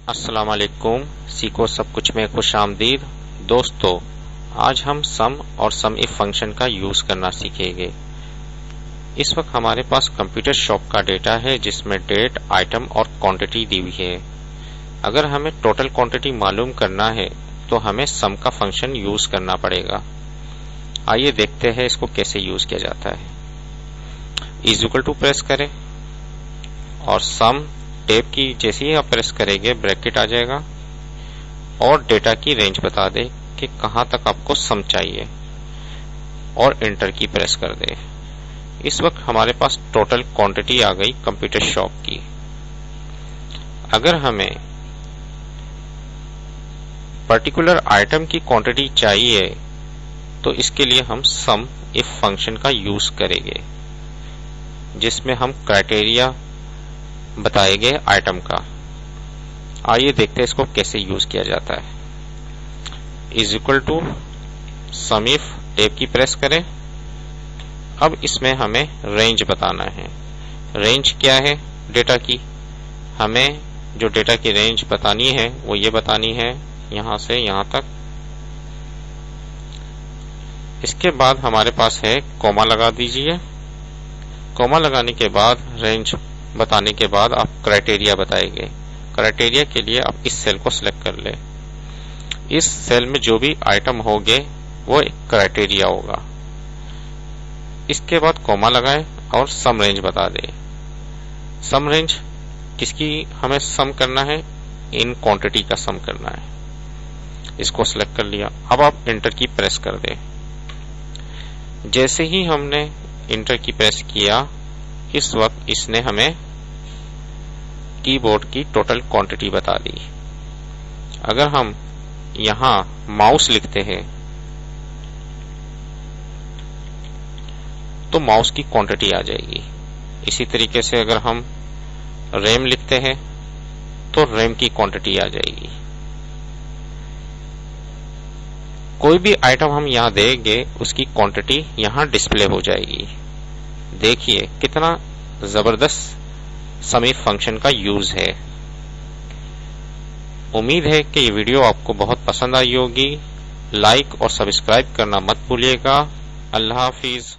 अस्सलाम वालेकुम। सीखो सब कुछ में खुश आमदीद। दोस्तों, आज हम सम और सम इफ फंक्शन का यूज करना सीखेंगे। इस वक्त हमारे पास कंप्यूटर शॉप का डेटा है जिसमें डेट, आइटम और क्वांटिटी दी हुई है। अगर हमें टोटल क्वांटिटी मालूम करना है तो हमें सम का फंक्शन यूज करना पड़ेगा। आइए देखते हैं इसको कैसे यूज किया जाता है। इज इक्वल टू प्रेस करें और सम टैब की जैसे ही आप प्रेस करेंगे ब्रैकेट आ जाएगा और डेटा की रेंज बता दे कि कहां तक आपको सम चाहिए और एंटर की प्रेस कर दे। इस वक्त हमारे पास टोटल क्वांटिटी आ गई कंप्यूटर शॉप की। अगर हमें पर्टिकुलर आइटम की क्वांटिटी चाहिए तो इसके लिए हम सम इफ फंक्शन का यूज करेंगे जिसमें हम क्राइटेरिया बताए गए आइटम का। आइए देखते हैं इसको कैसे यूज किया जाता है। Is equal to sum if tab की प्रेस करें। अब इसमें हमें रेंज बताना है। रेंज क्या है डेटा की? हमें जो डेटा की रेंज बतानी है वो ये बतानी है यहां से यहां तक। इसके बाद हमारे पास है कॉमा लगा दीजिए। कॉमा लगाने के बाद रेंज बताने के बाद आप क्राइटेरिया बताएंगे। क्राइटेरिया के लिए आप इस सेल को सिलेक्ट कर ले। इस सेल में जो भी आइटम होंगे वो एक क्राइटेरिया होगा। इसके बाद कॉमा लगाए और सम रेंज बता दे। सम रेंज किसकी हमें सम करना है? इन क्वांटिटी का सम करना है। इसको सिलेक्ट कर लिया। अब आप एंटर की प्रेस कर दे। जैसे ही हमने एंटर की प्रेस किया इस वक्त इसने हमें कीबोर्ड की टोटल क्वांटिटी बता दी। अगर हम यहां माउस लिखते हैं तो माउस की क्वांटिटी आ जाएगी। इसी तरीके से अगर हम रैम लिखते हैं तो रैम की क्वांटिटी आ जाएगी। कोई भी आइटम हम यहां देंगे उसकी क्वांटिटी यहां डिस्प्ले हो जाएगी। देखिए कितना जबरदस्त सम इफ फंक्शन का यूज है। उम्मीद है कि ये वीडियो आपको बहुत पसंद आई होगी। लाइक और सब्सक्राइब करना मत भूलिएगा। अल्लाह हाफिज।